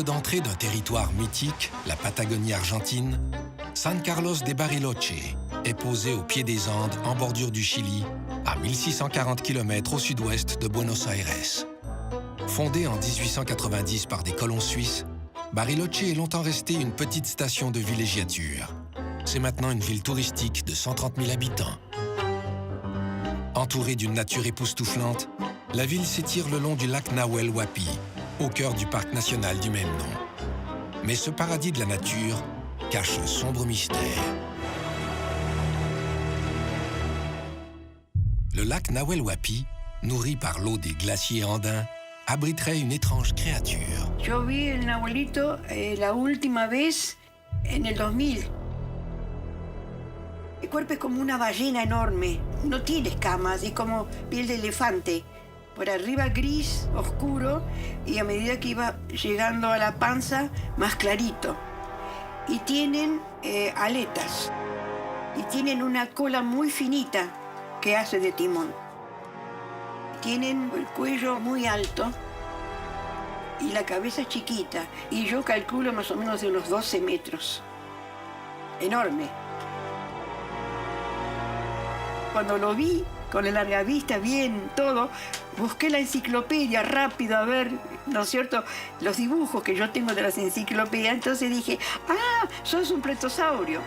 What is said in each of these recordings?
porte d'entrée d'un territoire mythique, la Patagonie argentine, San Carlos de Bariloche est posé au pied des Andes, en bordure du Chili, à 1640 km au sud-ouest de Buenos Aires. Fondée en 1890 par des colons suisses, Bariloche est longtemps restée une petite station de villégiature. C'est maintenant une ville touristique de 130 000 habitants. Entourée d'une nature époustouflante, la ville s'étire le long du lac Nahuel Huapi, au cœur du parc national du même nom. Mais ce paradis de la nature cache un sombre mystère. Le lac Nahuel Huapi, nourri par l'eau des glaciers andins, abriterait une étrange créature. Yo vi el Nahuelito la última vez en el 2000. El cuerpo es como una ballena enorme. No tiene escamas, es como piel de elefante. Por arriba gris, oscuro, y a medida que iba llegando a la panza, más clarito. Y tienen aletas. Y tienen una cola muy finita que hace de timón. Tienen el cuello muy alto y la cabeza chiquita. Y yo calculo más o menos de unos 12 metros. Enorme. Cuando lo vi, con el largavista, bien, todo, busqué la enciclopedia rápido a ver, ¿no es cierto?, los dibujos que yo tengo de las enciclopedias. Entonces dije, ¡ah, sos un pletosaurio!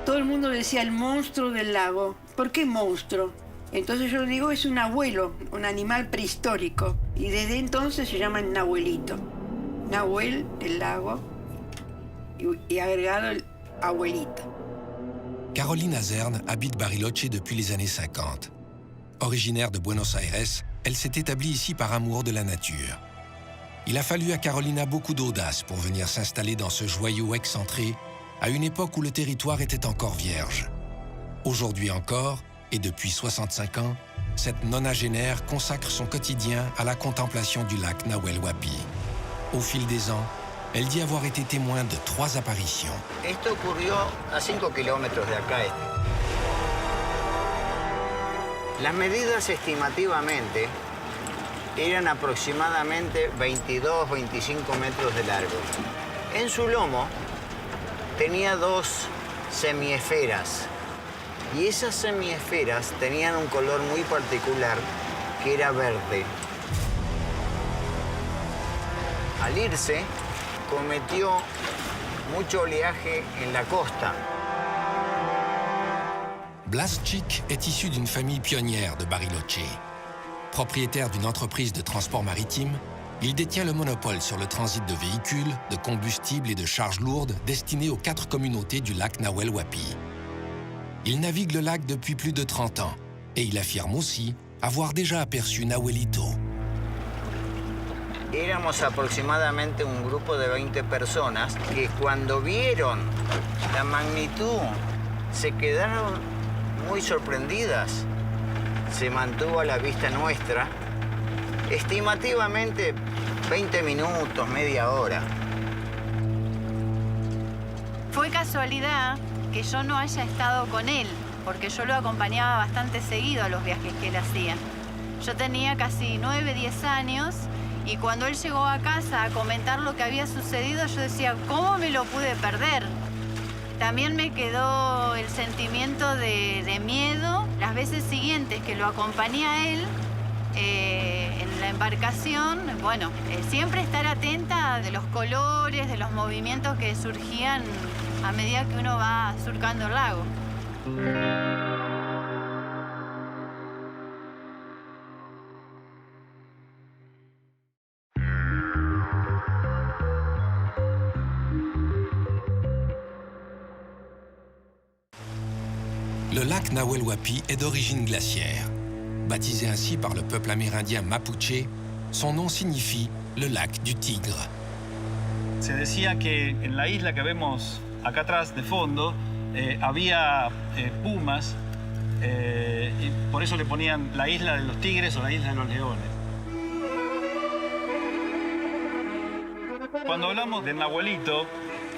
Todo el mundo decía el monstruo del lago. ¿Por qué monstruo? Entonces yo digo, es un abuelo, un animal prehistórico. Y desde entonces se llama el Nahuelito. Nahuel, el lago, y agregado el abuelito. Caroline Azerne habite Bariloche depuis les années 50. Originaire de Buenos Aires, elle s'est établie ici par amour de la nature. Il a fallu à Carolina beaucoup d'audace pour venir s'installer dans ce joyau excentré à une époque où le territoire était encore vierge. Aujourd'hui encore, et depuis 65 ans, cette nonagénaire consacre son quotidien à la contemplation du lac Nahuel Huapi. Au fil des ans, elle dit avoir été témoin de 3 apparitions. Esto ocurrió a 5 kilómetros de acá. Las medidas estimativamente eran aproximadamente 22-25 metros de largo. En su lomo tenía 2 semiesferas y esas semiesferas tenían un color muy particular que era verde. Al irse, cometió mucho oleaje en la costa. Blasczyk est issu d'une famille pionnière de Bariloche. Propriétaire d'une entreprise de transport maritime, il détient le monopole sur le transit de véhicules, de combustibles et de charges lourdes destinés aux 4 communautés du lac Nahuel Huapi. Il navigue le lac depuis plus de 30 ans et il affirme aussi avoir déjà aperçu Nahuelito. Éramos aproximadamente un grupo de 20 personas que cuando vieron la magnitud se quedaron muy sorprendidas. Se mantuvo a la vista nuestra estimativamente 20 minutos, media hora. Fue casualidad que yo no haya estado con él, porque yo lo acompañaba bastante seguido a los viajes que él hacía. Yo tenía casi 9, 10 años y cuando él llegó a casa a comentar lo que había sucedido, yo decía, ¿cómo me lo pude perder? También me quedó el sentimiento de miedo las veces siguientes que lo acompañé a él en la embarcación. Bueno, siempre estar atenta de los colores, de los movimientos que surgían a medida que uno va surcando el lago. Le lac Nahuel Huapi est d'origine glaciaire. Baptisé ainsi par le peuple amérindien Mapuche, son nom signifie le lac du tigre. Se decía que en la isla que vemos acá atrás de fondo había pumas y por eso le ponían la isla de los tigres o la isla de los leones. Cuando hablamos del Nahuelito,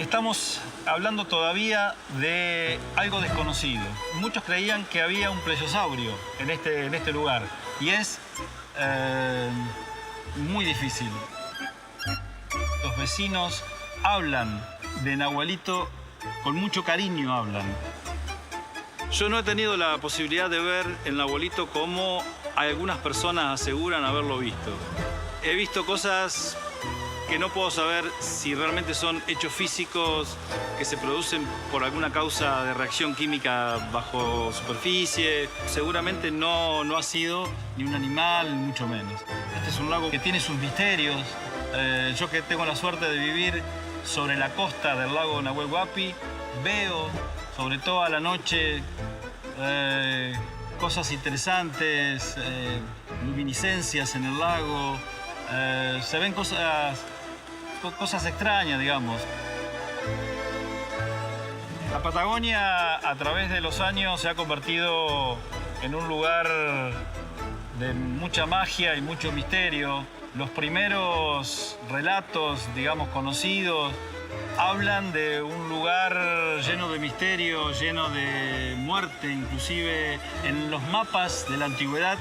estamos hablando todavía de algo desconocido. Muchos creían que había un plesiosaurio en este lugar y es muy difícil. Los vecinos hablan de Nahuelito, con mucho cariño hablan. Yo no he tenido la posibilidad de ver el Nahuelito como algunas personas aseguran haberlo visto. He visto cosas que no puedo saber si realmente son hechos físicos que se producen por alguna causa de reacción química bajo superficie. Seguramente no ha sido ni un animal, ni mucho menos. Este es un lago que tiene sus misterios. Yo que tengo la suerte de vivir sobre la costa del lago Nahuel Huapi, veo, sobre todo a la noche, cosas interesantes, luminiscencias en el lago. Se ven cosas extrañas, digamos. La Patagonia, a través de los años, se ha convertido en un lugar de mucha magia y mucho misterio. Los primeros relatos, digamos, conocidos, hablan de un lugar lleno de misterio, lleno de muerte. Inclusive en los mapas de la antigüedad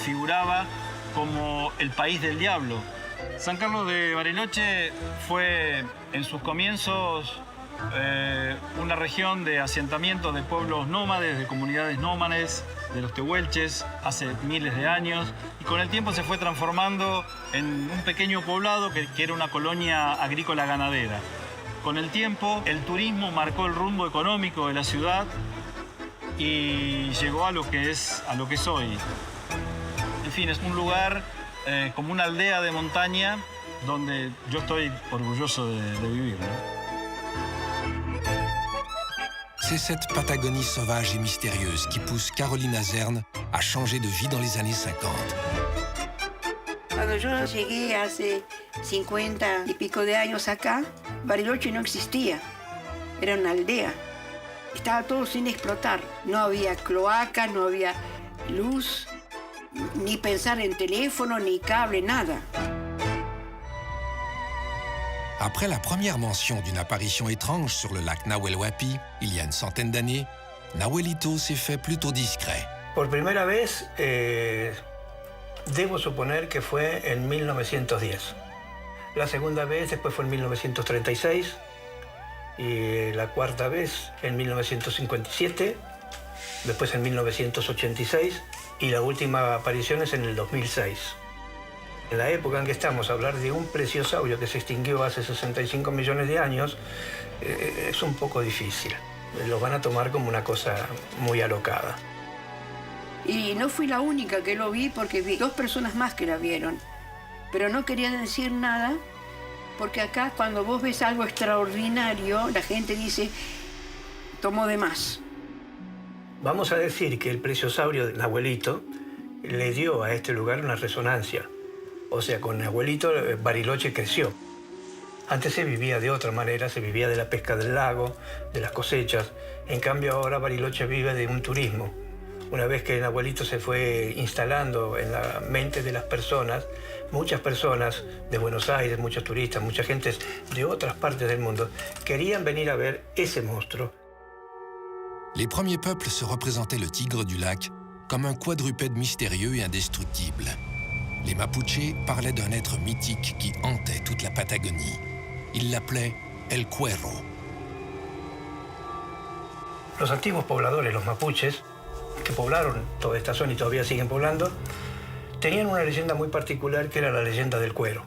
figuraba como el país del diablo. San Carlos de Bariloche fue en sus comienzos una región de asentamiento de pueblos nómades, de comunidades nómades, de los tehuelches, hace miles de años, y con el tiempo se fue transformando en un pequeño poblado que era una colonia agrícola ganadera. Con el tiempo, el turismo marcó el rumbo económico de la ciudad y llegó a lo que es hoy. En fin, es un lugar como una aldea de montaña donde yo estoy orgulloso de vivir, ¿no? C'est cette Patagonie sauvage et mystérieuse qui pousse Caroline Azerne à changer de vie dans les années 50. Cuando yo llegué hace 50 y pico de años acá, Bariloche no existía. Era una aldea. Estaba todo sin explotar. No había cloaca, no había luz, ni pensar en teléfono, ni cable, nada. Après la première mention d'une apparition étrange sur le lac Nahuel Huapi, il y a une centaine d'années, Nahuelito s'est fait plutôt discret. Por primera vez, debo suponer que fue en 1910. La segunda vez después fue en 1936 y la cuarta vez en 1957, después en 1986 y la última aparición es en el 2006. En la época en que estamos, hablar de un plesiosaurio que se extinguió hace 65 millones de años es un poco difícil. Lo van a tomar como una cosa muy alocada. Y no fui la única que lo vi porque vi 2 personas más que la vieron. Pero no querían decir nada porque acá cuando vos ves algo extraordinario, la gente dice, tomó de más. Vamos a decir que el plesiosaurio de Nahuelito le dio a este lugar una resonancia. O sea, con Nahuelito Bariloche creció. Antes se vivía de otra manera, se vivía de la pesca del lago, de las cosechas. En cambio ahora Bariloche vive de un turismo. Una vez que Nahuelito se fue instalando en la mente de las personas, muchas personas de Buenos Aires, muchos turistas, mucha gente de otras partes del mundo, querían venir a ver ese monstruo. Les premiers peuples se représentaient le tigre du lac comme un quadrupède mystérieux et indestructible. Les Mapuches parlaient d'un être mythique qui hantait toute la Patagonie. Ils l'appelaient El Cuervo. Los antiguos pobladores, los mapuches, que poblaron toda esta zona y todavía siguen poblando, tenían una leyenda muy particular que era la leyenda del cuero.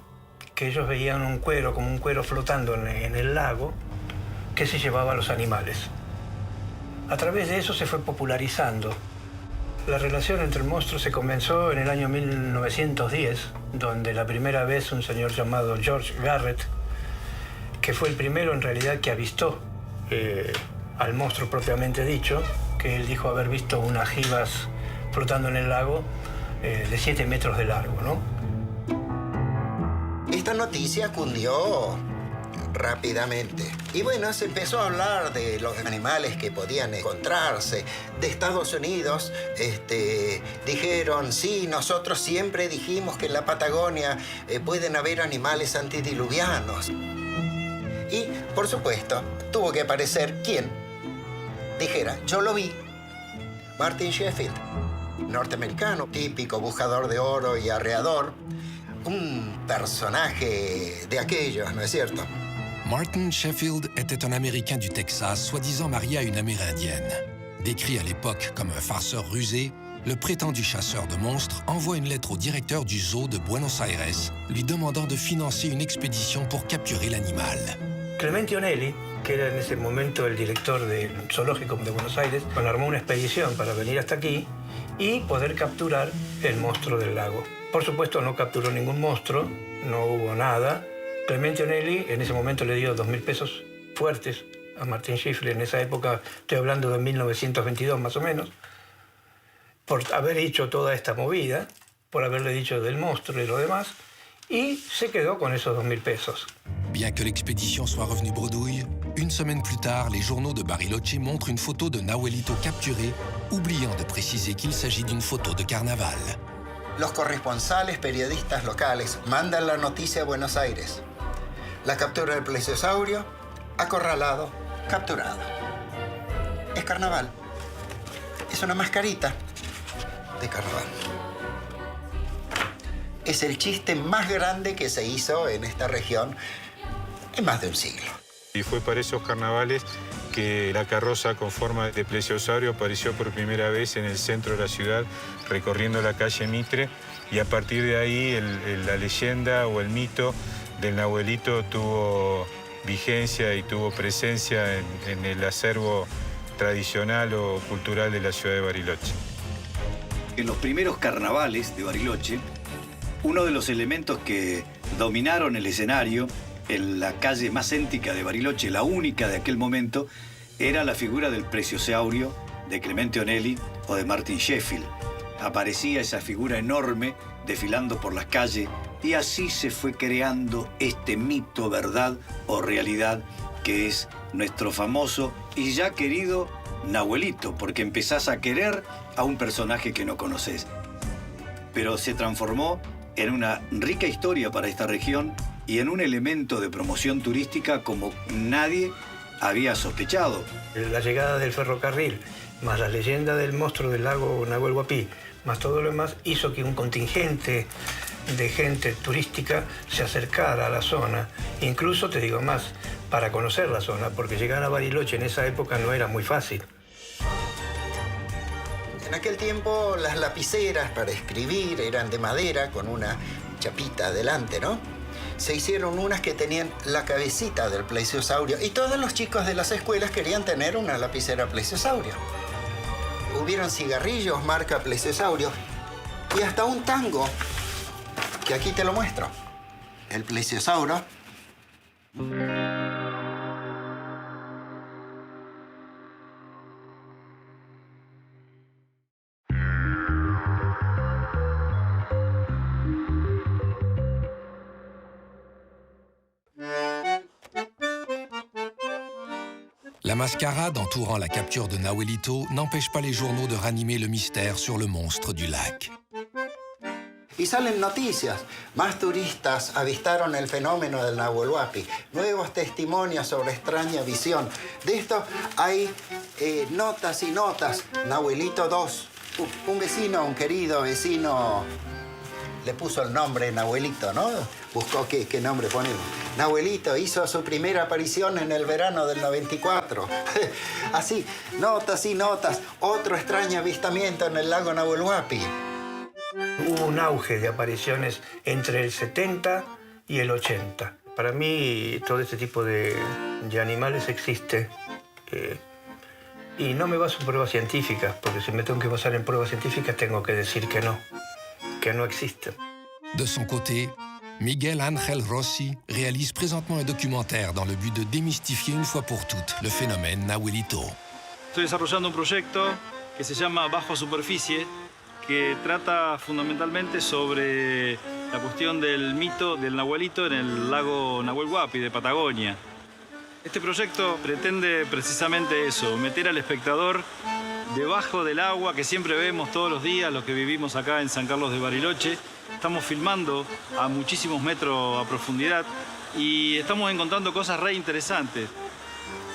Que ellos veían un cuero, como un cuero flotando en el lago, que se llevaba a los animales. A través de eso se fue popularizando. La relación entre el monstruo se comenzó en el año 1910, donde la primera vez un señor llamado George Garrett, que fue el primero en realidad que avistó al monstruo propiamente dicho, que él dijo haber visto unas jivas flotando en el lago de 7 metros de largo, ¿no? Esta noticia cundió rápidamente. Y bueno, se empezó a hablar de los animales que podían encontrarse. De Estados Unidos dijeron, sí, nosotros siempre dijimos que en la Patagonia pueden haber animales antidiluvianos. Y, por supuesto, tuvo que aparecer quien dijera, yo lo vi. Martin Sheffield, norteamericano, típico buscador de oro y arreador, un personaje de aquellos, ¿no es cierto? Martin Sheffield était un Américain du Texas, soi-disant marié à une Amérindienne. Décrit à l'époque comme un farceur rusé, le prétendu chasseur de monstres envoie une lettre au directeur du zoo de Buenos Aires, lui demandant de financer une expédition pour capturer l'animal. Clemente Onelli, que era en ese momento el director del zoológico de Buenos Aires, armó una expedición para venir hasta aquí y poder capturar el monstruo del lago. Por supuesto, no capturó ningún monstruo, no hubo nada. Clemente Onelli en ese momento le dio 2.000 pesos fuertes a Martin Sheffield. En esa época, estoy hablando de 1922 más o menos, por haber hecho toda esta movida, por haberle dicho del monstruo y lo demás, y se quedó con esos 2.000 pesos. Bien que l'expédition soit revenue bredouille, une semaine plus tard, les journaux de Bariloche montrent une photo de Nahuelito capturé, oubliant de préciser qu'il s'agit d'une photo de carnaval. Los corresponsales periodistas locales mandan la noticia a Buenos Aires. La captura del plesiosaurio, acorralado, capturado. Es carnaval. Es una mascarita de carnaval. Es el chiste más grande que se hizo en esta región en más de un siglo. Y fue para esos carnavales que la carroza con forma de plesiosaurio apareció por primera vez en el centro de la ciudad, recorriendo la calle Mitre, y a partir de ahí la leyenda o el mito del Nahuelito tuvo vigencia y tuvo presencia en el acervo tradicional o cultural de la ciudad de Bariloche. En los primeros carnavales de Bariloche, uno de los elementos que dominaron el escenario en la calle más céntrica de Bariloche, la única de aquel momento, era la figura del plesiosaurio de Clemente Onelli o de Martin Sheffield. Aparecía esa figura enorme desfilando por las calles y así se fue creando este mito, verdad o realidad, que es nuestro famoso y ya querido Nahuelito, porque empezás a querer a un personaje que no conoces. Pero se transformó en una rica historia para esta región y en un elemento de promoción turística como nadie había sospechado. La llegada del ferrocarril, más la leyenda del monstruo del lago Nahuel Huapi, más todo lo demás, hizo que un contingente de gente turística se acercara a la zona. Incluso, te digo más, para conocer la zona, porque llegar a Bariloche en esa época no era muy fácil. En aquel tiempo las lapiceras para escribir eran de madera con una chapita adelante, ¿no? Se hicieron unas que tenían la cabecita del plesiosaurio y todos los chicos de las escuelas querían tener una lapicera plesiosaurio. Hubieron cigarrillos marca plesiosaurio y hasta un tango, que aquí te lo muestro. El plesiosauro. La mascarade entourant la capture de Nahuelito n'empêche pas les journaux de ranimer le mystère sur le monstre du lac. Y salen noticias. Más turistas avistaron el fenómeno del Nahuel Huapi. Nuevos testimonios sobre extraña visión. De esto hay notas y notas. Nahuelito 2. Un vecino, un querido vecino, le puso el nombre Nahuelito, ¿no? Buscó qué nombre ponemos. Nahuelito hizo su primera aparición en el verano del 94. Así, notas y notas. Otro extraño avistamiento en el lago Nahuel Huapi. Hubo un auge de apariciones entre el 70 y el 80. Para mí todo este tipo de animales existe. Y no me baso en pruebas científicas, porque si me tengo que basar en pruebas científicas tengo que decir que no existen. De son côté, Miguel Ángel Rossi réalise présentement un documentaire dans le but de démystifier une fois pour toutes le phénomène Nahuelito. Estoy desarrollando un proyecto que se llama Bajo Superficie, que trata fundamentalmente sobre la cuestión del mito del Nahuelito en el lago Nahuel Huapi de Patagonia. Este proyecto pretende precisamente eso, meter al espectador debajo del agua que siempre vemos todos los días, los que vivimos acá en San Carlos de Bariloche. Estamos filmando a muchísimos metros a profundidad y estamos encontrando cosas re interesantes.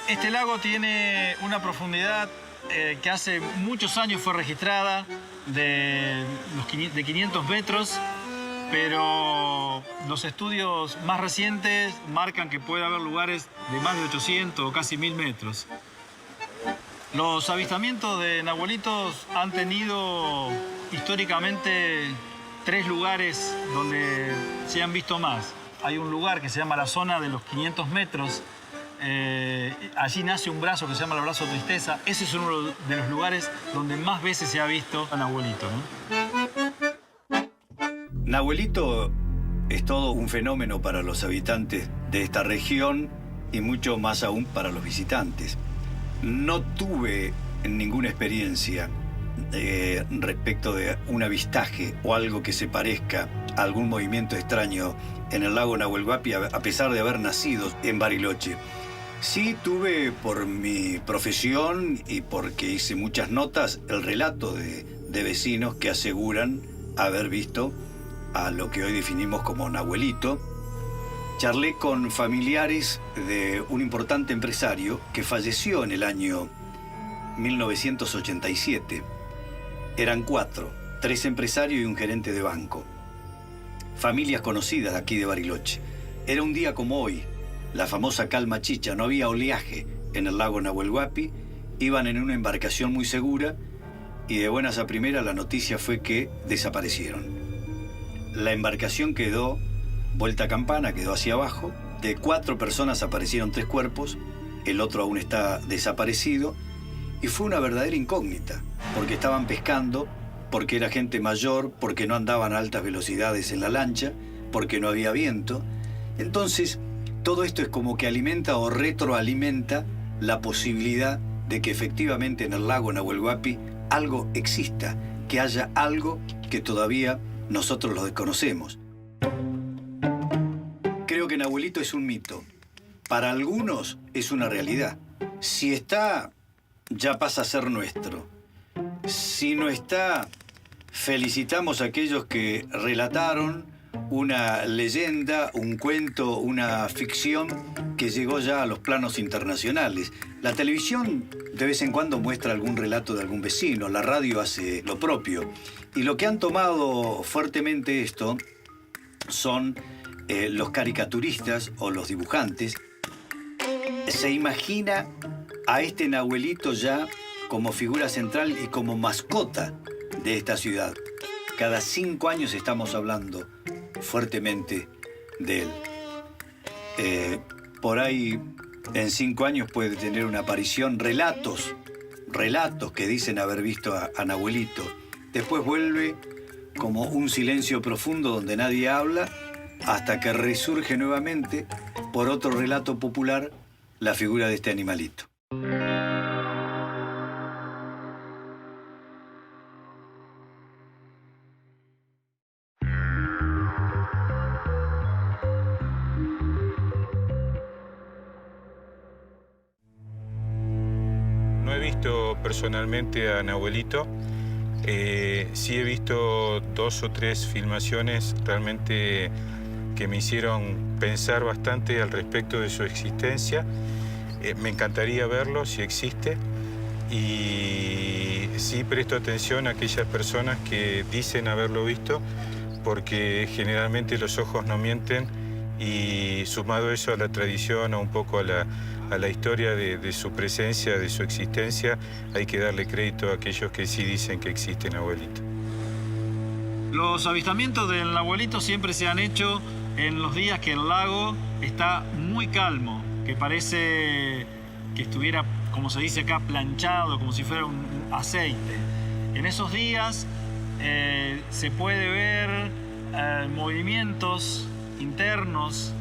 Este lago tiene una profundidad que hace muchos años fue registrada de 500 metros. pero los estudios más recientes marcan que puede haber lugares de más de 800 o casi 1000 metros. Los avistamientos de nahuelitos han tenido históricamente 3 lugares donde se han visto más. Hay un lugar que se llama la zona de los 500 metros. Allí nace un brazo que se llama el brazo Tristeza. Ese es uno de los lugares donde más veces se ha visto a nahuelito, ¿no? Nahuelito es todo un fenómeno para los habitantes de esta región y mucho más aún para los visitantes. No tuve ninguna experiencia respecto de un avistaje o algo que se parezca a algún movimiento extraño en el lago Nahuel Huapi, a pesar de haber nacido en Bariloche. Sí tuve, por mi profesión y porque hice muchas notas, el relato de vecinos que aseguran haber visto a lo que hoy definimos como Nahuelito. Charlé con familiares de un importante empresario que falleció en el año 1987. Eran 4, 3 empresarios y un gerente de banco. Familias conocidas de aquí de Bariloche. Era un día como hoy, la famosa calma chicha, no había oleaje en el lago Nahuel Huapi, iban en una embarcación muy segura y de buenas a primeras la noticia fue que desaparecieron. La embarcación quedó vuelta a campana, quedó hacia abajo, de 4 personas aparecieron 3 cuerpos, el otro aún está desaparecido y fue una verdadera incógnita, porque estaban pescando, porque era gente mayor, porque no andaban a altas velocidades en la lancha, porque no había viento. Entonces, todo esto es como que alimenta o retroalimenta la posibilidad de que efectivamente en el lago Nahuel Huapi algo exista, que haya algo que todavía nosotros lo desconocemos. Creo que Nahuelito es un mito. Para algunos es una realidad. Si está, ya pasa a ser nuestro. Si no está, felicitamos a aquellos que relataron una leyenda, un cuento, una ficción que llegó ya a los planos internacionales. La televisión de vez en cuando muestra algún relato de algún vecino, la radio hace lo propio. Y lo que han tomado fuertemente esto son los caricaturistas o los dibujantes. Se imagina a este Nahuelito ya como figura central y como mascota de esta ciudad. Cada 5 años estamos hablando fuertemente de él. Por ahí, en 5 años puede tener una aparición, relatos que dicen haber visto a Nahuelito. Después vuelve como un silencio profundo donde nadie habla, hasta que resurge nuevamente, por otro relato popular, la figura de este animalito. No he visto personalmente a Nahuelito. Sí he visto 2 o 3 filmaciones realmente que me hicieron pensar bastante al respecto de su existencia. Me encantaría verlo si existe. Y sí presto atención a aquellas personas que dicen haberlo visto, porque generalmente los ojos no mienten, y sumado eso a la tradición o un poco a la historia de su presencia, de su existencia, hay que darle crédito a aquellos que sí dicen que existe Nahuelito. Los avistamientos del Nahuelito siempre se han hecho en los días que el lago está muy calmo, que parece que estuviera, como se dice acá, planchado, como si fuera un aceite. En esos días se puede ver movimientos internos,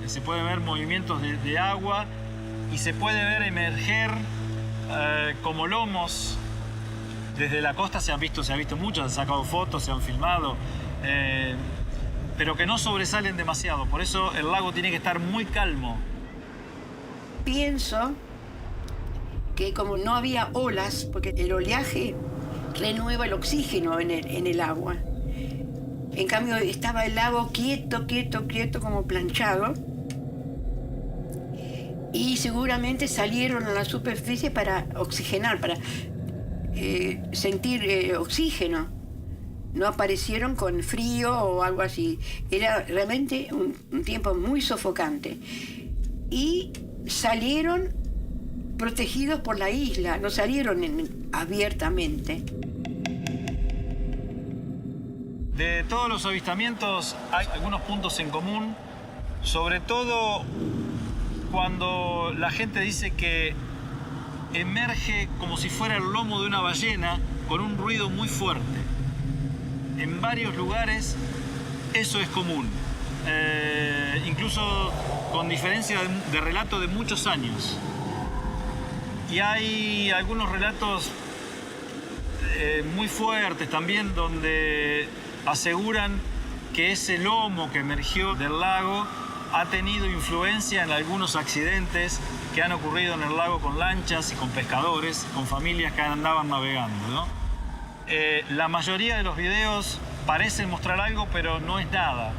se puede ver movimientos de agua y se puede ver emerger como lomos. Desde la costa se ha visto mucho, se han sacado fotos, se han filmado, pero que no sobresalen demasiado. Por eso el lago tiene que estar muy calmo. Pienso que como no había olas, porque el oleaje renueva el oxígeno en el agua. En cambio estaba el lago quieto, como planchado. Y seguramente salieron a la superficie para oxigenar, para sentir oxígeno. no aparecieron con frío o algo así. Era realmente un tiempo muy sofocante. Y salieron protegidos por la isla, no salieron abiertamente. De todos los avistamientos hay algunos puntos en común, sobre todo cuando la gente dice que emerge como si fuera el lomo de una ballena con un ruido muy fuerte. En varios lugares eso es común, incluso con diferencia de relato de muchos años. Y hay algunos relatos muy fuertes también donde aseguran que ese lomo que emergió del lago ha tenido influencia en algunos accidentes que han ocurrido en el lago con lanchas y con pescadores, con familias que andaban navegando, ¿no? La mayoría de los videos parecen mostrar algo, pero no es nada.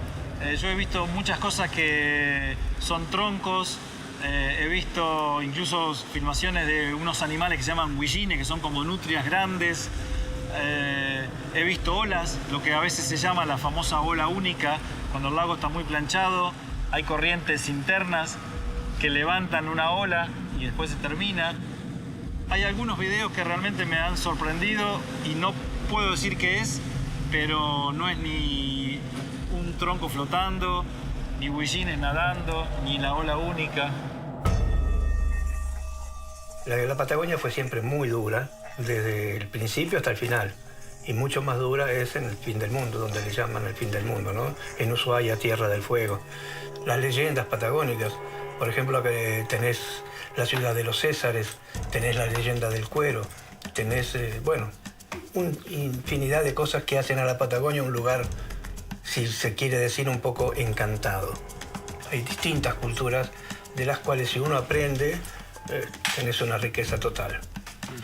Yo he visto muchas cosas que son troncos, he visto incluso filmaciones de unos animales que se llaman huillines, que son como nutrias grandes. He visto olas, lo que a veces se llama la famosa ola única, cuando el lago está muy planchado, hay corrientes internas que levantan una ola y después se termina. Hay algunos videos que realmente me han sorprendido y no puedo decir qué es, pero no es ni un tronco flotando, ni huillines nadando, ni la ola única. La Patagonia fue siempre muy dura, desde el principio hasta el final. Y mucho más dura es en el fin del mundo, donde le llaman el fin del mundo, ¿no? En Ushuaia, Tierra del Fuego. Las leyendas patagónicas, por ejemplo, que tenés la ciudad de los Césares, tenés la leyenda del cuero, tenés, bueno, una infinidad de cosas que hacen a la Patagonia un lugar, si se quiere decir, un poco encantado. Hay distintas culturas de las cuales si uno aprende, tenés una riqueza total.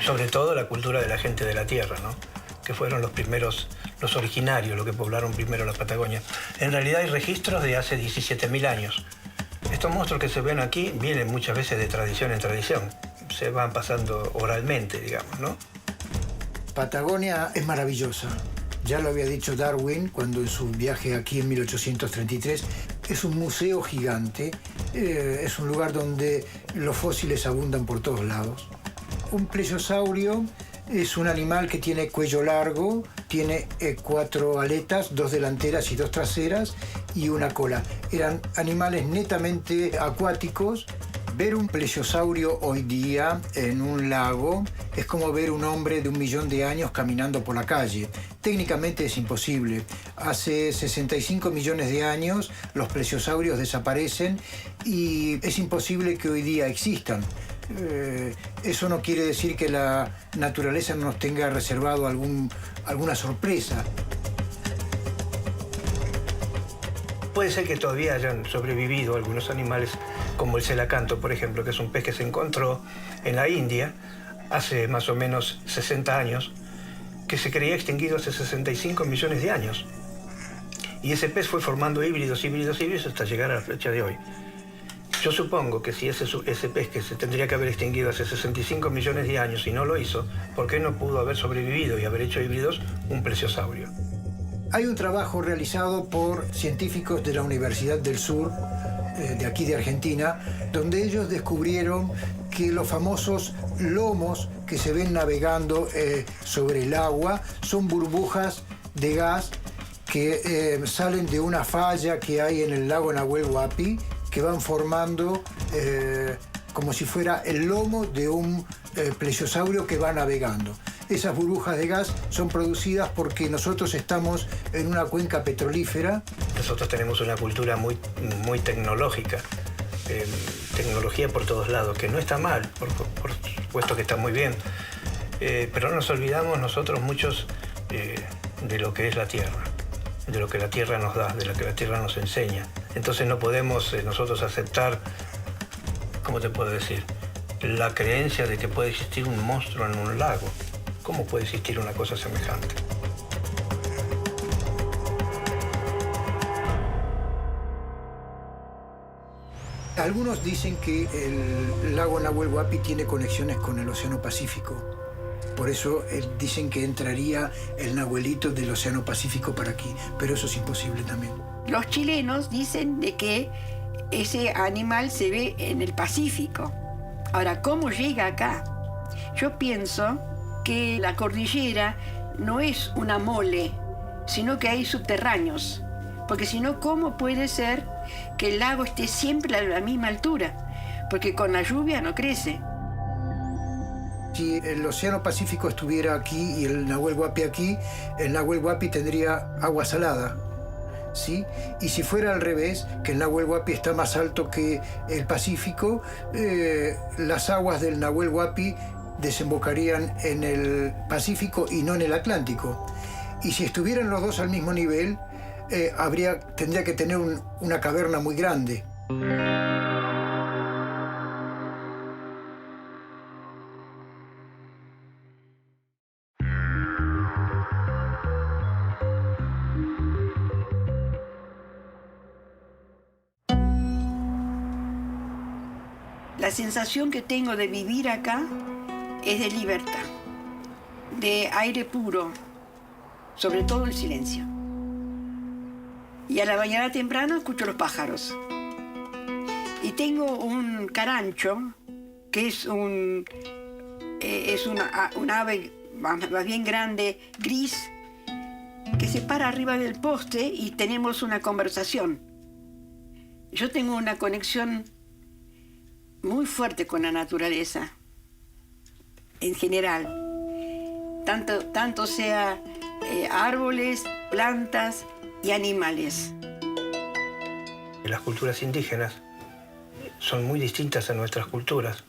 Sobre todo la cultura de la gente de la tierra, ¿no? Que fueron los primeros, los originarios, los que poblaron primero la Patagonia. En realidad hay registros de hace 17.000 años. Estos monstruos que se ven aquí vienen muchas veces de tradición en tradición. Se van pasando oralmente, digamos, ¿no? Patagonia es maravillosa. Ya lo había dicho Darwin cuando en su viaje aquí en 1833. Es un museo gigante. Es un lugar donde los fósiles abundan por todos lados. Un plesiosaurio es un animal que tiene cuello largo, tiene 4 aletas, 2 delanteras y 2 traseras y una cola. Eran animales netamente acuáticos. Ver un plesiosaurio hoy día en un lago es como ver un hombre de 1 millón de años caminando por la calle. Técnicamente es imposible. Hace 65 millones de años los plesiosaurios desaparecen y es imposible que hoy día existan. Eso no quiere decir que la naturaleza no nos tenga reservado alguna sorpresa. Puede ser que todavía hayan sobrevivido algunos animales, como el celacanto, por ejemplo, que es un pez que se encontró en la India hace más o menos 60 años, que se creía extinguido hace 65 millones de años. Y ese pez fue formando híbridos hasta llegar a la fecha de hoy. Yo supongo que si ese pez que se tendría que haber extinguido hace 65 millones de años y no lo hizo, ¿por qué no pudo haber sobrevivido y haber hecho híbridos un plesiosaurio? Hay un trabajo realizado por científicos de la Universidad del Sur, de aquí de Argentina, donde ellos descubrieron que los famosos lomos que se ven navegando sobre el agua son burbujas de gas que salen de una falla que hay en el lago Nahuel Huapi, que van formando como si fuera el lomo de un plesiosaurio que va navegando. Esas burbujas de gas son producidas porque nosotros estamos en una cuenca petrolífera. Nosotros tenemos una cultura muy tecnológica, tecnología por todos lados, que no está mal, por supuesto que está muy bien, pero no nos olvidamos nosotros muchos de lo que es la tierra, de lo que la tierra nos da, de lo que la tierra nos enseña. Entonces no podemos nosotros aceptar, ¿cómo te puedo decir?, la creencia de que puede existir un monstruo en un lago. ¿Cómo puede existir una cosa semejante? Algunos dicen que el lago Nahuel Huapi tiene conexiones con el Océano Pacífico. Por eso dicen que entraría el nahuelito del Océano Pacífico para aquí, pero eso es imposible también. Los chilenos dicen de que ese animal se ve en el Pacífico. Ahora, ¿cómo llega acá? Yo pienso que la cordillera no es una mole, sino que hay subterráneos. Porque si no, ¿cómo puede ser que el lago esté siempre a la misma altura? Porque con la lluvia no crece. Si el Océano Pacífico estuviera aquí y el Nahuel Huapi aquí, el Nahuel Huapi tendría agua salada, ¿sí? Y si fuera al revés, que el Nahuel Huapi está más alto que el Pacífico, las aguas del Nahuel Huapi desembocarían en el Pacífico y no en el Atlántico. Y si estuvieran los dos al mismo nivel, tendría que tener una caverna muy grande. La sensación que tengo de vivir acá es de libertad, de aire puro, sobre todo el silencio. Y a la mañana temprano escucho los pájaros. Y tengo un carancho, que es una ave más bien grande, gris, que se para arriba del poste y tenemos una conversación. Yo tengo una conexión muy fuerte con la naturaleza, en general. Tanto sea árboles, plantas y animales. Las culturas indígenas son muy distintas a nuestras culturas.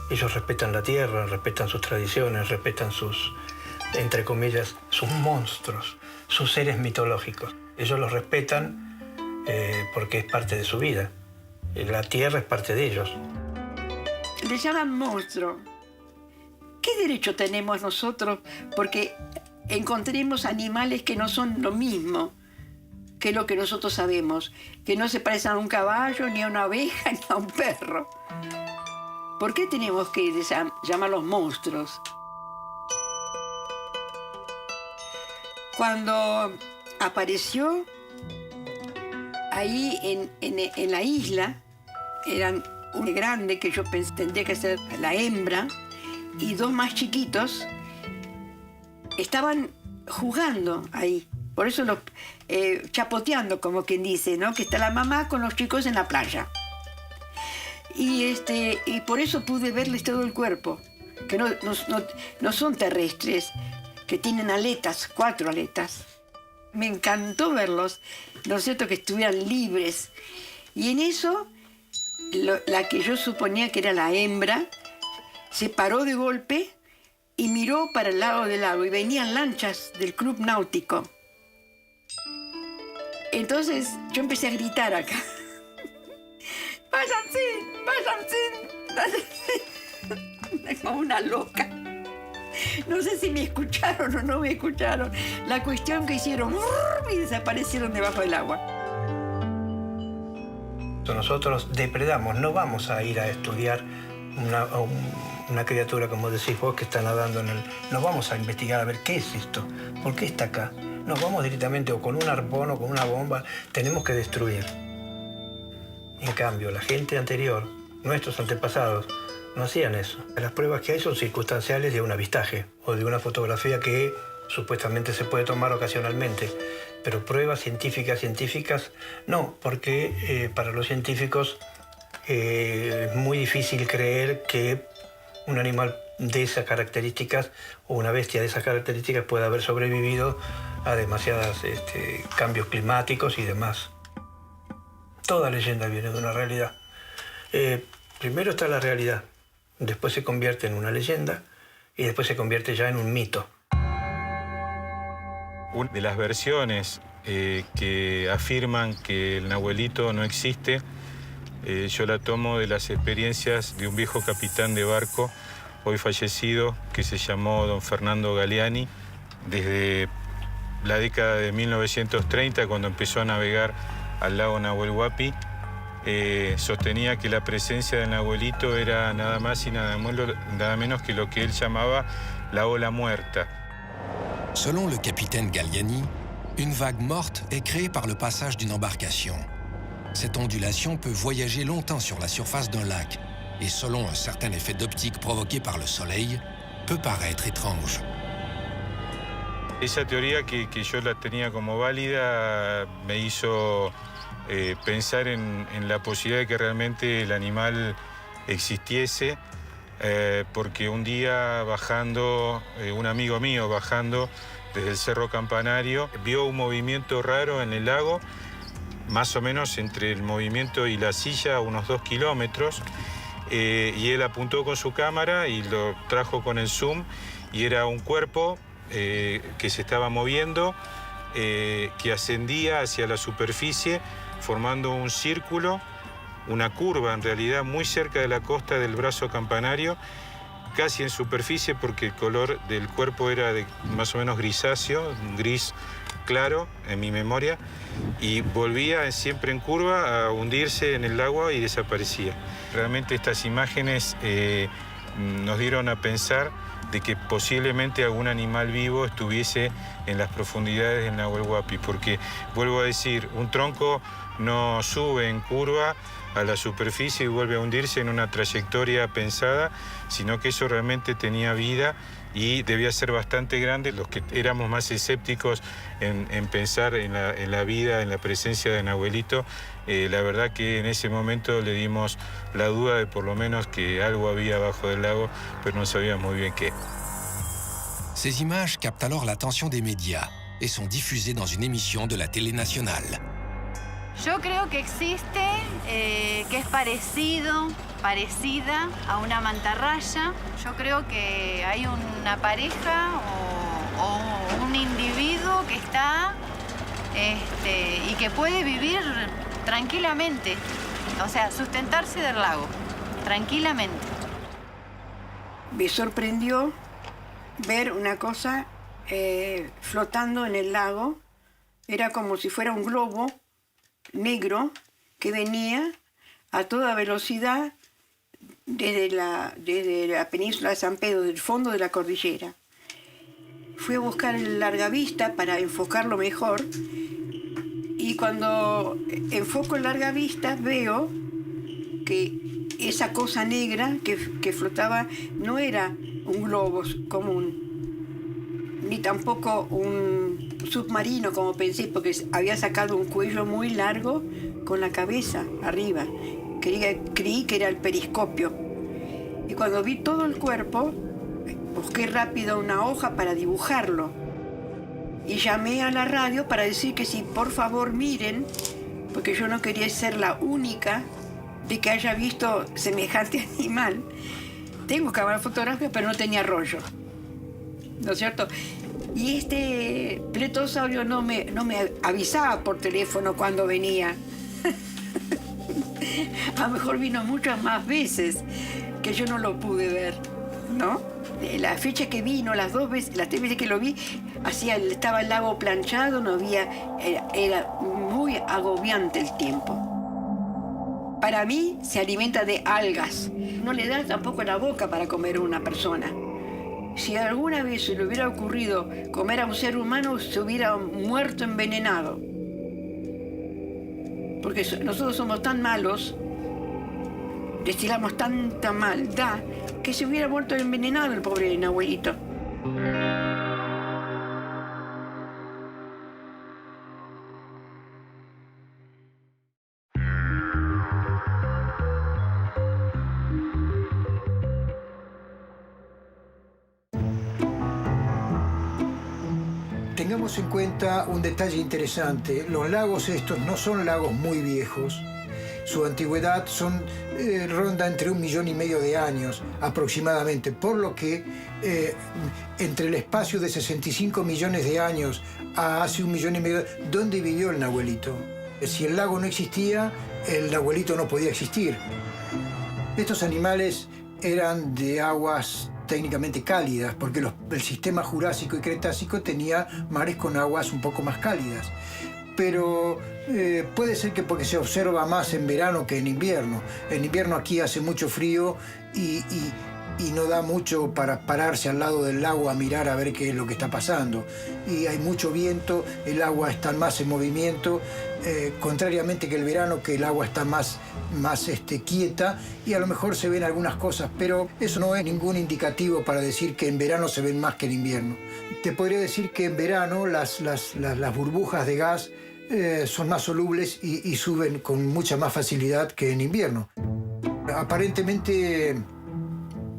Ellos respetan la tierra, respetan sus tradiciones, respetan sus, entre comillas, sus monstruos, sus seres mitológicos. Ellos los respetan porque es parte de su vida. La tierra es parte de ellos. Le llaman monstruo. ¿Qué derecho tenemos nosotros porque encontremos animales que no son lo mismo que lo que nosotros sabemos? Que no se parecen a un caballo, ni a una oveja, ni a un perro. ¿Por qué tenemos que llamarlos monstruos? Cuando apareció ahí en la isla, eran un grande que yo pensé tendría que ser la hembra y dos más chiquitos, estaban jugando ahí. Por eso los chapoteando, como quien dice, ¿no? Que está la mamá con los chicos en la playa. Y por eso pude verles todo el cuerpo, que no son terrestres, que tienen aletas, 4 aletas. Me encantó verlos, ¿no es cierto?, que estuvieran libres. Y en eso, la que yo suponía que era la hembra, se paró de golpe y miró para el lado del lago, y venían lanchas del club náutico. Entonces yo empecé a gritar acá. ¡Váyanse! ¡Váyanse! Como una loca. No sé si me escucharon o no me escucharon. La cuestión que hicieron y desaparecieron debajo del agua. Nosotros depredamos, no vamos a ir a estudiar una criatura, como decís vos, que está nadando en el... No vamos a investigar a ver qué es esto, por qué está acá. Nos vamos directamente o con un arpón o con una bomba, tenemos que destruir. En cambio, la gente anterior, nuestros antepasados, no hacían eso. Las pruebas que hay son circunstanciales de un avistaje o de una fotografía que supuestamente se puede tomar ocasionalmente. Pero pruebas científicas, no, porque para los científicos es muy difícil creer que un animal de esas características o una bestia de esas características pueda haber sobrevivido a demasiados cambios climáticos y demás. Toda leyenda viene de una realidad. Primero está la realidad, después se convierte en una leyenda y después se convierte ya en un mito. Una de las versiones que afirman que el nahuelito no existe, yo la tomo de las experiencias de un viejo capitán de barco, hoy fallecido, que se llamó don Fernando Galeani, desde la década de 1930, cuando empezó a navegar al lago Nahuel Huapi, sostenía que la presencia del nahuelito era nada más y nada menos que lo que él llamaba la ola muerta. Selon le capitaine Galliani, une vague morte est créée par le passage d'une embarcation. Cette ondulation peut voyager longtemps sur la surface d'un lac et, selon un certain effet d'optique provoqué par le soleil, peut paraître étrange. Esa teoría que yo la tenía como válida me hizo pensar en la posibilidad de que realmente el animal existiese, porque un día bajando, un amigo mío bajando desde el Cerro Campanario, vio un movimiento raro en el lago, más o menos entre el movimiento y la silla, unos 2 kilómetros, y él apuntó con su cámara y lo trajo con el zoom, y era un cuerpo que se estaba moviendo, que ascendía hacia la superficie, formando un círculo, una curva en realidad, muy cerca de la costa del brazo campanario, casi en superficie porque el color del cuerpo era de más o menos grisáceo, un gris claro en mi memoria, y volvía siempre en curva a hundirse en el agua y desaparecía. Realmente estas imágenes nos dieron a pensar de que posiblemente algún animal vivo estuviese en las profundidades del Nahuel Huapi, porque, vuelvo a decir, un tronco no sube en curva a la superficie y vuelve a hundirse en una trayectoria pensada, sino que eso realmente tenía vida y debía ser bastante grande. Los que éramos más escépticos en pensar en la vida, en la presencia de Nahuelito, la verdad que en ese momento le dimos la duda de por lo menos que algo había abajo del lago, pero no sabíamos muy bien qué. Ces images captent alors l'attention des médias et sont diffusées dans une émission de la télé nationale. Yo creo que existe, que es parecida a una mantarraya. Yo creo que hay una pareja o un individuo que está y que puede vivir tranquilamente, o sea, sustentarse del lago, tranquilamente. Me sorprendió ver una cosa flotando en el lago. Era como si fuera un globo negro que venía a toda velocidad desde la península de San Pedro, del fondo de la cordillera. Fui a buscar el largavista para enfocarlo mejor y cuando enfoco el largavista veo que esa cosa negra que flotaba no era un globo común, ni tampoco un submarino como pensé, porque había sacado un cuello muy largo con la cabeza arriba. Creí que era el periscopio. Y cuando vi todo el cuerpo, busqué rápido una hoja para dibujarlo. Y llamé a la radio para decir que si por favor miren, porque yo no quería ser la única de que haya visto semejante animal. Tengo cámara fotográfica, pero no tenía rollo, ¿no es cierto? Y este pletosaurio no me avisaba por teléfono cuando venía. A lo mejor vino muchas más veces que yo no lo pude ver, ¿no? La fecha que vino, las 3 veces que lo vi, estaba el lago planchado, no había, era muy agobiante el tiempo. Para mí se alimenta de algas. No le da tampoco la boca para comer a una persona. Si alguna vez se le hubiera ocurrido comer a un ser humano, se hubiera muerto envenenado. Porque nosotros somos tan malos, destilamos tanta maldad, que se hubiera muerto envenenado el pobre Nahuelito. Tengamos en cuenta un detalle interesante. Los lagos estos no son lagos muy viejos. Su antigüedad ronda entre 1,5 millones de años aproximadamente, por lo que entre el espacio de 65 millones de años a hace 1,5 millones, ¿dónde vivió el Nahuelito? Si el lago no existía, el Nahuelito no podía existir. Estos animales eran de aguas técnicamente cálidas, porque el sistema Jurásico y Cretácico tenía mares con aguas un poco más cálidas. Pero puede ser que porque se observa más en verano que en invierno. En invierno aquí hace mucho frío y y no da mucho para pararse al lado del lago a mirar a ver qué es lo que está pasando. Y hay mucho viento, el agua está más en movimiento, contrariamente que el verano, que el agua está más quieta, y a lo mejor se ven algunas cosas, pero eso no es ningún indicativo para decir que en verano se ven más que en invierno. Te podría decir que en verano las burbujas de gas son más solubles y suben con mucha más facilidad que en invierno. Aparentemente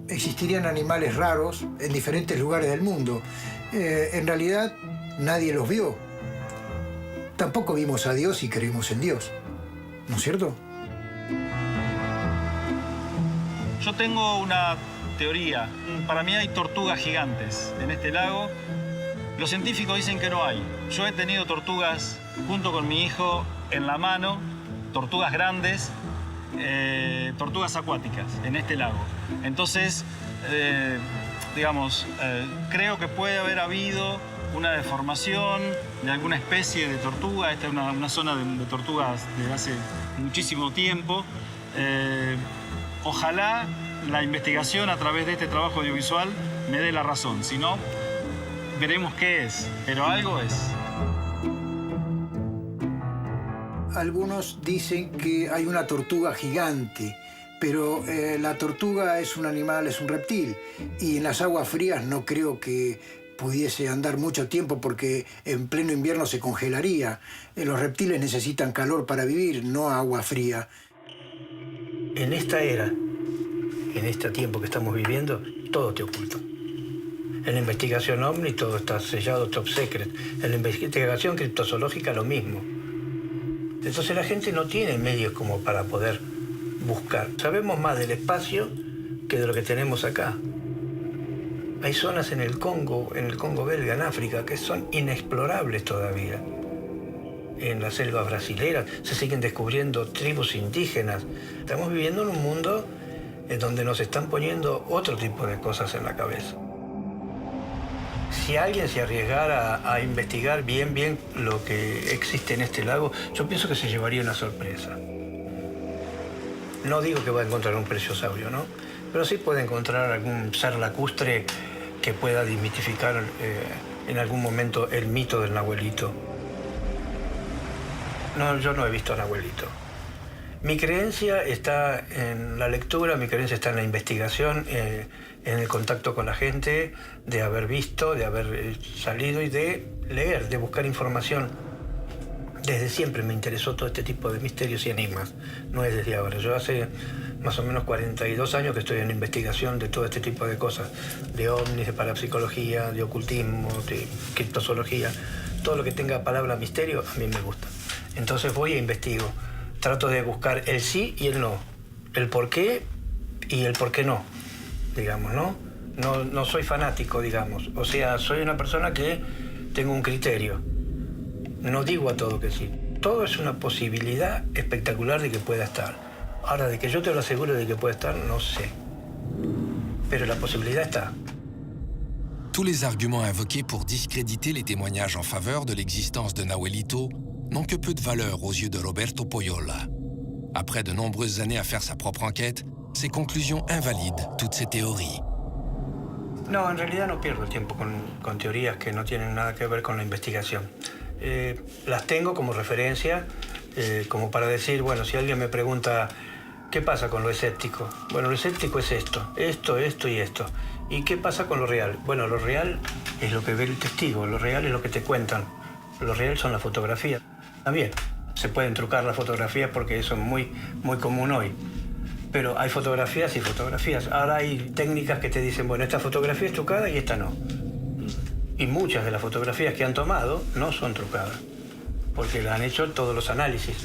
existirían animales raros en diferentes lugares del mundo. En realidad nadie los vio. Tampoco vimos a Dios y creemos en Dios, ¿no es cierto? Yo tengo una teoría. Para mí hay tortugas gigantes en este lago. Los científicos dicen que no hay. Yo he tenido tortugas junto con mi hijo en la mano, tortugas grandes, tortugas acuáticas en este lago. Entonces, creo que puede haber habido una deformación de alguna especie de tortuga. Esta es una zona de tortugas desde hace muchísimo tiempo. Ojalá la investigación a través de este trabajo audiovisual me dé la razón. Si no, veremos qué es, pero algo es. Algunos dicen que hay una tortuga gigante, pero la tortuga es un animal, es un reptil, y en las aguas frías no creo que pudiese andar mucho tiempo porque en pleno invierno se congelaría. Los reptiles necesitan calor para vivir, no agua fría. En esta era, en este tiempo que estamos viviendo, todo te oculta. En la investigación OVNI todo está sellado, top secret. En la investigación criptozoológica lo mismo. Entonces la gente no tiene medios como para poder buscar. Sabemos más del espacio que de lo que tenemos acá. Hay zonas en el Congo belga, en África, que son inexplorables todavía. En la selva brasilera se siguen descubriendo tribus indígenas. Estamos viviendo en un mundo en donde nos están poniendo otro tipo de cosas en la cabeza. Si alguien se arriesgara a investigar bien lo que existe en este lago, yo pienso que se llevaría una sorpresa. No digo que va a encontrar un plesiosaurio, ¿no? Pero sí puede encontrar algún ser lacustre que pueda desmitificar en algún momento el mito del Nahuelito. No, yo no he visto a Nahuelito. Mi creencia está en la lectura, mi creencia está en la investigación, en el contacto con la gente, de haber visto, de haber salido y de leer, de buscar información. Desde siempre me interesó todo este tipo de misterios y enigmas, no es desde ahora. Yo hace más o menos 42 años que estoy en investigación de todo este tipo de cosas, de ovnis, de parapsicología, de ocultismo, de criptozoología. Todo lo que tenga palabra misterio a mí me gusta. Entonces voy e investigo. Trato de buscar el sí y el no, el por qué y el por qué no, digamos, ¿no? No soy fanático, digamos. O sea, soy una persona que tengo un criterio. No digo a todo que sí. Todo es una posibilidad espectacular de que pueda estar. Ahora, de que yo te lo aseguro de que puede estar, no sé. Pero la posibilidad está. Tous les arguments invoqués pour discréditer les témoignages en faveur de l'existence de Nahuelito n'ont que peu de valeur aux yeux de Roberto Poyola. Après de nombreuses années à faire sa propre enquête, ses conclusions invalident toutes ces théories. No, en realidad no pierdo el tiempo con teorías que no tienen nada que ver con la investigación. Las tengo como referencia, como para decir, bueno, si alguien me pregunta, ¿qué pasa con lo escéptico? Bueno, lo escéptico es esto y esto. ¿Y qué pasa con lo real? Bueno, lo real es lo que ve el testigo, lo real es lo que te cuentan. Lo real son las fotografías. También se pueden trucar las fotografías porque eso es muy común hoy. Pero hay fotografías y fotografías. Ahora hay técnicas que te dicen, bueno, esta fotografía es trucada y esta no. Y muchas de las fotografías que han tomado no son trucadas, porque han hecho todos los análisis.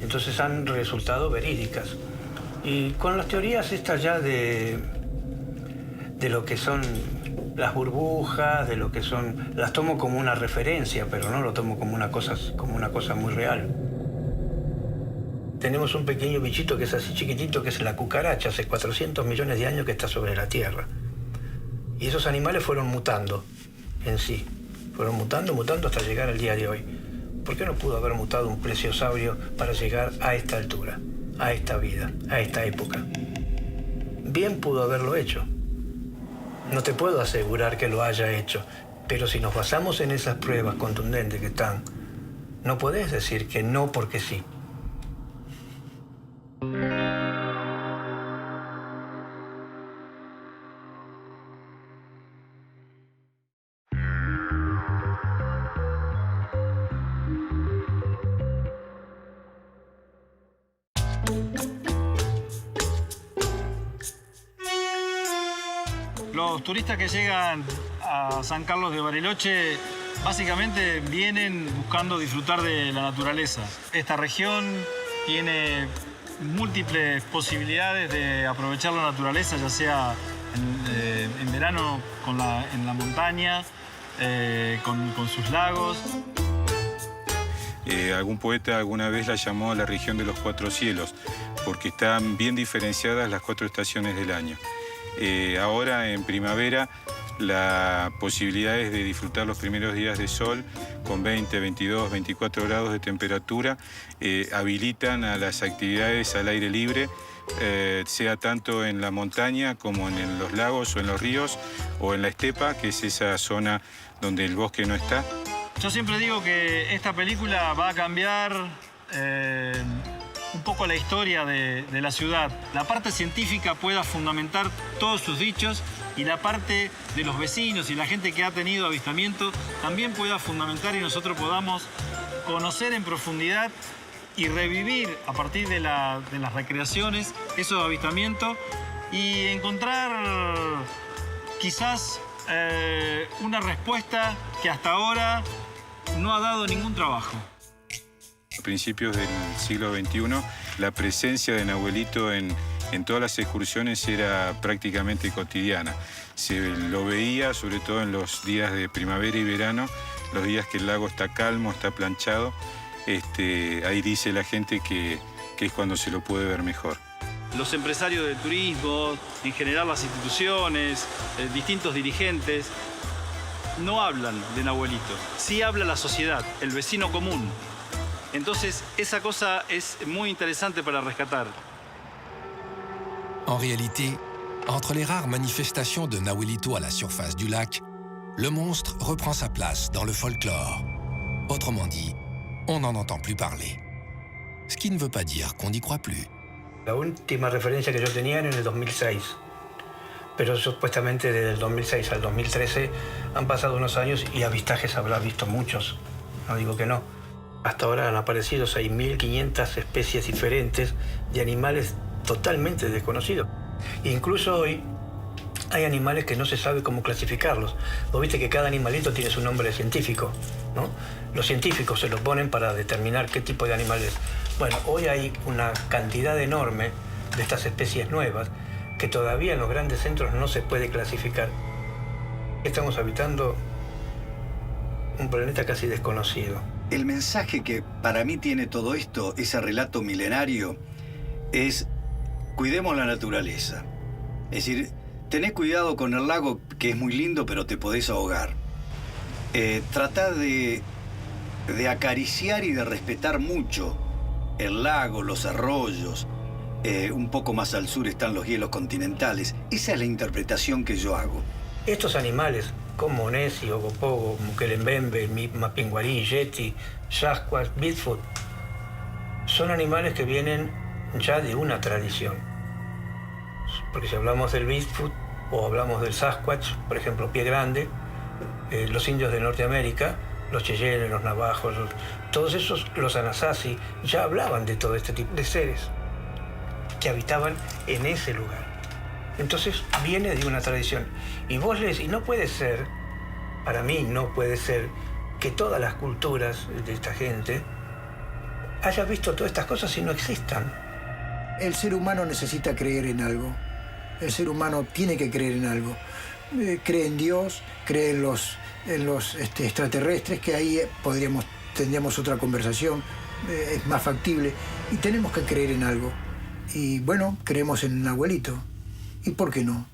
Entonces han resultado verídicas. Y con las teorías estas ya de lo que son las burbujas, de lo que son... Las tomo como una referencia, pero no lo tomo como una cosa muy real. Tenemos un pequeño bichito que es así chiquitito, que es la cucaracha, hace 400 millones de años que está sobre la Tierra. Y esos animales fueron mutando en sí. Fueron mutando hasta llegar al día de hoy. ¿Por qué no pudo haber mutado un plesiosaurio para llegar a esta altura, a esta vida, a esta época? bien pudo haberlo hecho. No te puedo asegurar que lo haya hecho, pero si nos basamos en esas pruebas contundentes que están, no podés decir que no porque sí. Los turistas que llegan a San Carlos de Bariloche básicamente vienen buscando disfrutar de la naturaleza. Esta región tiene múltiples posibilidades de aprovechar la naturaleza, ya sea en verano en la montaña, con sus lagos. Algún poeta alguna vez la llamó la región de los 4 cielos, porque están bien diferenciadas las 4 estaciones del año. Ahora, en primavera, la posibilidad es de disfrutar los primeros días de sol con 20, 22, 24 grados de temperatura. Habilitan a las actividades al aire libre, sea tanto en la montaña como en los lagos o en los ríos o en la estepa, que es esa zona donde el bosque no está. Yo siempre digo que esta película va a cambiar un poco la historia de la ciudad. La parte científica pueda fundamentar todos sus dichos y la parte de los vecinos y la gente que ha tenido avistamiento también pueda fundamentar y nosotros podamos conocer en profundidad y revivir a partir de las recreaciones esos avistamientos y encontrar quizás una respuesta que hasta ahora no ha dado ningún trabajo. A principios del siglo XXI, la presencia de Nahuelito en todas las excursiones era prácticamente cotidiana. Se lo veía sobre todo en los días de primavera y verano, los días que el lago está calmo, está planchado. Ahí dice la gente que es cuando se lo puede ver mejor. Los empresarios del turismo, en general las instituciones, distintos dirigentes, no hablan de Nahuelito. Sí habla la sociedad, el vecino común. Entonces, esa cosa es muy interesante para rescatar. En réalité, entre les rares manifestations de Nahuelito à la surface du lac, le monstre reprend sa place dans le folklore. Autrement dit, on n'en entend plus parler. Ce qui ne veut pas dire qu'on n'y croit plus. La última referencia que yo tenía era en el 2006. Pero supuestamente desde el 2006 al 2013 han pasado unos años y avistajes habrá visto muchos. No digo que no. Hasta ahora han aparecido 6.500 especies diferentes de animales totalmente desconocidos. Incluso hoy hay animales que no se sabe cómo clasificarlos. Vos viste que cada animalito tiene su nombre científico, ¿no? Los científicos se lo ponen para determinar qué tipo de animal es. Bueno, hoy hay una cantidad enorme de estas especies nuevas que todavía en los grandes centros no se puede clasificar. Estamos habitando un planeta casi desconocido. El mensaje que para mí tiene todo esto, ese relato milenario, es cuidemos la naturaleza. Es decir, tenés cuidado con el lago, que es muy lindo, pero te podés ahogar. Tratá de acariciar y de respetar mucho el lago, los arroyos. Un poco más al sur están los hielos continentales. Esa es la interpretación que yo hago. Estos animales, como Nessie, Ogopogo, Mukelembembe, Mapinguari, Yeti, Sasquatch, Bigfoot, son animales que vienen ya de una tradición. Porque si hablamos del Bigfoot o hablamos del Sasquatch, por ejemplo, Pie Grande, los indios de Norteamérica, los Cheyenne, los navajos, todos esos, los Anasazi, ya hablaban de todo este tipo de seres que habitaban en ese lugar. Entonces viene de una tradición. Y vos lees, y no puede ser, para mí no puede ser, que todas las culturas de esta gente hayan visto todas estas cosas y no existan. El ser humano necesita creer en algo. El ser humano tiene que creer en algo. Cree en Dios, cree en los extraterrestres, que ahí tendríamos otra conversación, es más factible. Y tenemos que creer en algo. Y bueno, creemos en un abuelito. ¿Y por qué no?